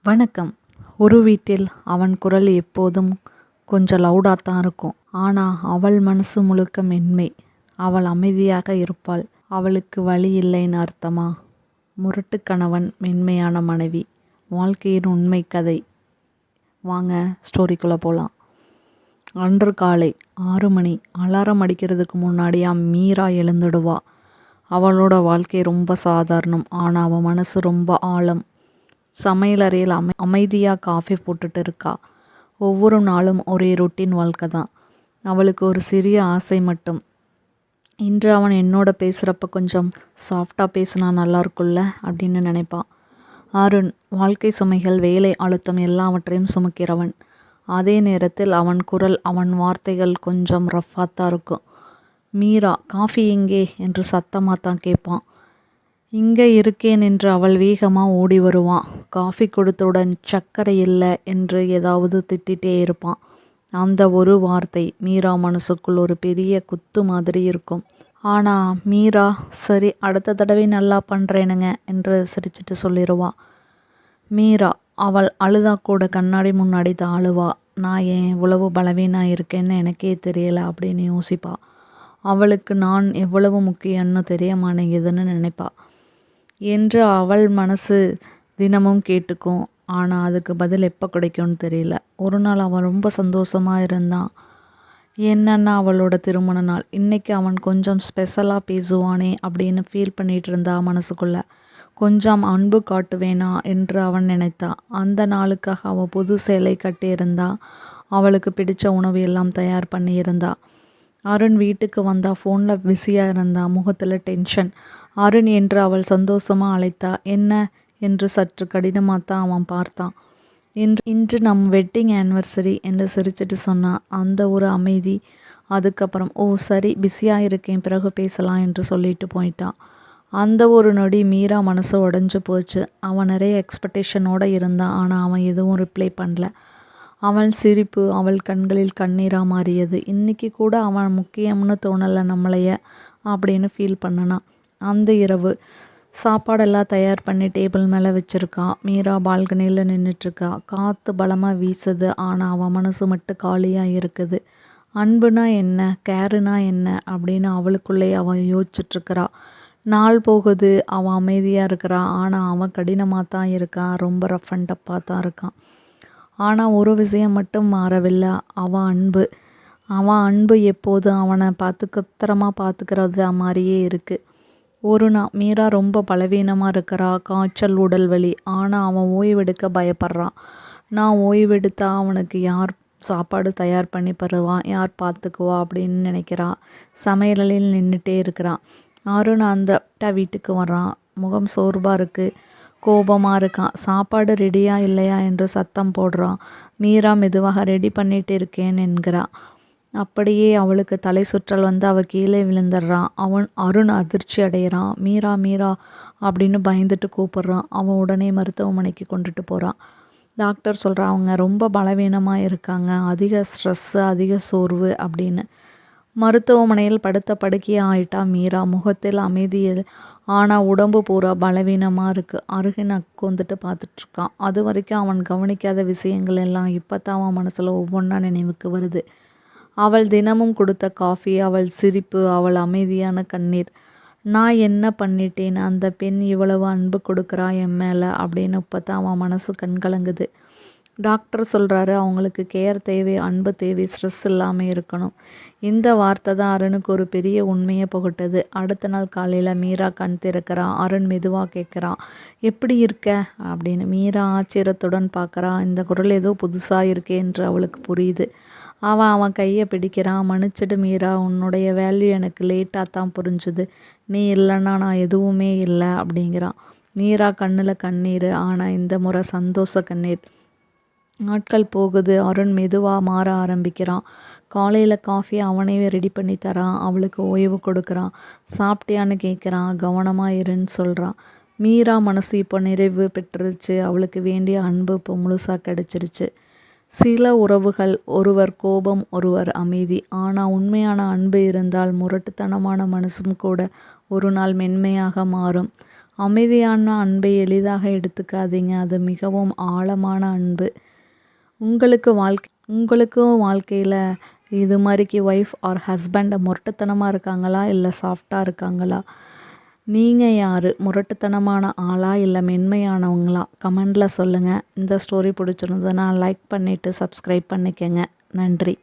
வணக்கம். ஒரு வீட்டில் அவன் குரல் எப்போதும் கொஞ்சம் லவுடாத்தான் இருக்கும். ஆனா அவள் மனசு முழுக்க மென்மை. அவள் அமைதியாக இருப்பாள். அவளுக்கு வலி இல்லைன்னு அர்த்தமா? முரட்டு கணவன், மென்மையான மனைவி. வாழ்க்கையின் உண்மை கதை. வாங்க ஸ்டோரிக்குள்ளே போகலாம். அன்று காலை 6 மணி. அலாரம் அடிக்கிறதுக்கு முன்னாடியா மீரா எழுந்துடுவா. அவளோட வாழ்க்கை ரொம்ப சாதாரணம். ஆனால் அவள் மனசு ரொம்ப ஆழம். சமையலறையில் அமைதியாக காஃபி போட்டுட்டு இருக்கா. ஒவ்வொரு நாளும் ஒரே ரொட்டீன் வாழ்க்கை தான். அவளுக்கு ஒரு சிறிய ஆசை மட்டும். இன்று அவன் என்னோட பேசுகிறப்ப கொஞ்சம் சாஃப்டாக பேசினா நல்லா இருக்கும்ல அப்படின்னு நினைப்பான். அருண் வாழ்க்கை சுமைகள், வேலை அழுத்தம் எல்லாவற்றையும் சுமக்கிறவன். அதே நேரத்தில் அவன் குரல், அவன் வார்த்தைகள் கொஞ்சம் ரஃப்பாக தான் இருக்கும். மீரா, காஃபி எங்கே என்று சத்தமாக தான் கேட்பான். இங்கே இருக்கேன் என்று அவள் வேகமாக ஓடி வருவான். காஃபி கொடுத்தவுடன் சர்க்கரை இல்லை என்று ஏதாவது திட்டிகிட்டே இருப்பான். அந்த ஒரு வார்த்தை மீரா மனசுக்குள் ஒரு பெரிய குத்து மாதிரி இருக்கும். ஆனால் மீரா, சரி அடுத்த தடவை நல்லா பண்ணுறேனுங்க என்று சிரிச்சிட்டு சொல்லிடுவா. மீரா, அவள் அழுதா கூட கண்ணாடி முன்னாடி தான் அழுவா. நான் ஏன் இவ்வளவு பலவீனாக இருக்கேன்னு எனக்கே தெரியலை அப்படின்னு யோசிப்பா. அவளுக்கு நான் எவ்வளவு முக்கியம்னு தெரிய மாட்டேங்குதுன்னு நினைப்பா என்று அவள் மனசு தினமும் கேட்டுக்கும். ஆனால் அதுக்கு பதில் எப்போ கிடைக்கும்னு தெரியல. ஒரு நாள் அவன் ரொம்ப சந்தோஷமாக இருந்தான். என்னன்னா அவளோட திருமண நாள். இன்றைக்கி அவன் கொஞ்சம் ஸ்பெஷலாக பேசுவானே அப்படின்னு ஃபீல் பண்ணிகிட்டு இருந்தா. மனசுக்குள்ளே கொஞ்சம் அன்பு காட்டுவேனா என்று அவன் நினைத்தான். அந்த நாளுக்காக அவள் புது சேலை கட்டியிருந்தா. அவளுக்கு பிடிச்ச உணவு எல்லாம் தயார் பண்ணியிருந்தா. அருண் வீட்டுக்கு வந்தா. ஃபோனில் பிஸியாக இருந்தா. முகத்தில் டென்ஷன். அருண் என்று அவள் சந்தோஷமாக அழைத்தா. என்ன என்று சற்று கடினமாக தான் அவன் பார்த்தான். இன்று நம் வெட்டிங் ஆனிவர்சரி என்று சிரிச்சிட்டு சொன்னான். அந்த ஒரு அமைதி. அதுக்கப்புறம், ஓ சரி பிஸியாக இருக்கேன், பிறகு பேசலாம் என்று சொல்லிட்டு போயிட்டான். அந்த ஒரு நொடி மீரா மனசு உடஞ்சி போச்சு. அவன் நிறைய எக்ஸ்பெக்டேஷனோடு இருந்தான். ஆனால் அவன் எதுவும் ரிப்ளை பண்ணல. அவள் சிரிப்பு அவள் கண்களில் கண்ணீராக மாறியது. இன்றைக்கி கூட அவன் முக்கியம்னு தோணலை நம்மளைய அப்படின்னு ஃபீல் பண்ணனான். அந்த இரவு சாப்பாடெல்லாம் தயார் பண்ணி டேபிள் மேலே வச்சுருக்கான். மீரா பால்கனியில் நின்றுட்டுருக்கா. காற்று பலமாக வீசுது. ஆனால் அவன் மனசு மட்டும் காலியாக இருக்குது. அன்புனா என்ன, கேருனா என்ன அப்படின்னு அவளுக்குள்ளே அவன் யோசிச்சுட்ருக்கிறா. நாள் போகுது. அவன் அமைதியாக இருக்கிறான். ஆனால் அவன் கடினமாக தான் இருக்கான். ரொம்ப ரஃப் அண்ட் டப்பாக தான் இருக்கான். ஆனால் ஒரு விஷயம் மட்டும் மாறவில்லை. அவன் அன்பு எப்போதும் அவனை பத்திரமாக பார்த்துக்கிறது மாதிரியே இருக்குது. ஒரு நாள் மீரா ரொம்ப பலவீனமாக இருக்கிறா. காய்ச்சல், உடல் வலி. ஆனால் அவன் ஓய்வெடுக்க பயப்படுறான். நான் ஓய்வெடுத்தா அவனுக்கு யார் சாப்பாடு தயார் பண்ணி தருவான், யார் பார்த்துக்குவா அப்படின்னு நினைக்கிறான். சமையலில் நின்றுட்டே இருக்கிறான். அருண் அந்த வீட்டுக்கு வர்றான். முகம் சோர்வாக இருக்குது. கோபமாக இருக்கான். சாப்பாடு ரெடியா இல்லையா என்று சத்தம் போடுறான். மீரா மெதுவாக ரெடி பண்ணிட்டு இருக்கேன் என்கிறா. அப்படியே அவளுக்கு தலை சுற்றல் வந்து அவள் கீழே விழுந்துடுறான். அருண் அதிர்ச்சி அடைகிறான். மீரா மீரா அப்படின்னு பயந்துட்டு கூப்பிட்றான். அவன் உடனே மருத்துவமனைக்கு கொண்டுட்டு போகிறான். டாக்டர் சொல்கிறான், அவங்க ரொம்ப பலவீனமாக இருக்காங்க, அதிக ஸ்ட்ரெஸ்ஸு, அதிக சோர்வு அப்படின்னு. மருத்துவமனையில் படுத்த படுக்கையாக ஆயிட்டா மீரா. முகத்தில் அமைதியில், ஆனால் உடம்பு பூரா பலவீனமாக இருக்குது. அருகின் உட்காந்துட்டு பார்த்துட்ருக்கான். அது வரைக்கும் அவன் கவனிக்காத விஷயங்கள் எல்லாம் இப்போ தான் அவன் மனசில் ஒவ்வொன்றா நினைவுக்கு வருது. அவள் தினமும் கொடுத்த காஃபி, அவள் சிரிப்பு, அவள் அமைதியான கண்ணீர். நான் என்ன பண்ணிட்டேன், அந்த பெண் இவ்வளவு அன்பு கொடுக்குறா என் மேலே அப்படின்னு இப்போ தான் அவன் மனசு கண்கலங்குது. டாக்டர் சொல்கிறாரு, அவங்களுக்கு கேர் தேவை, அன்பு தேவை, ஸ்ட்ரெஸ் இல்லாமல் இருக்கணும். இந்த வார்த்தை தான் அருணுக்கு ஒரு பெரிய உண்மையை புகட்டுது. அடுத்த நாள் காலையில் மீரா கண் திறக்கிறான். அருண் மெதுவாக கேட்குறான், எப்படி இருக்க அப்படின்னு. மீரா ஆச்சரியத்துடன் பார்க்குறான். இந்த குரல் ஏதோ புதுசாக இருக்கே என்று அவளுக்கு புரியுது. அவன் கையை பிடிக்கிறான். மன்னிச்சிடு மீரா, உன்னுடைய வேல்யூ எனக்கு லேட்டாக தான் புரிஞ்சுது. நீ இல்லைன்னா நான் எதுவுமே இல்லை அப்படிங்கிறான். மீரா கண்ணில் கண்ணீர். ஆனால் இந்த முறை சந்தோஷ கண்ணீர். நாட்கள் போகுது. அருண் மெதுவாக மாற ஆரம்பிக்கிறான். காலையில் காஃபி அவனே ரெடி பண்ணி தரான். அவளுக்கு ஓய்வு கொடுக்குறான். சாப்பிட்டியான்னு கேட்குறான். கவனமாக இருன்னு சொல்கிறான். மீரா மனசு இப்போ நிறைவு பெற்றுருச்சு. அவளுக்கு வேண்டிய அன்பு இப்போ முழுசாக கிடச்சிருச்சு. சில உறவுகள், ஒருவர் கோபம், ஒருவர் அமைதி. ஆனால் உண்மையான அன்பு இருந்தால் முரட்டுத்தனமான மனசும் கூட ஒரு நாள் மென்மையாக மாறும். அமைதியான அன்பை எளிதாக எடுத்துக்காதீங்க. அது மிகவும் ஆழமான அன்பு. உங்களுக்கும் வாழ்க்கையில் இது மாதிரிக்கு ஒய்ஃப் ஆர் ஹஸ்பண்ட் முரட்டுத்தனமாக இருக்காங்களா இல்லை சாஃப்டாக இருக்காங்களா? நீங்கள் யார், முரட்டுத்தனமான ஆளா இல்லை மென்மையானவங்களா? கமெண்டில் சொல்லுங்கள். இந்த ஸ்டோரி பிடிச்சிருந்ததுன்னா லைக் பண்ணிவிட்டு சப்ஸ்கிரைப் பண்ணிக்கங்க. நன்றி.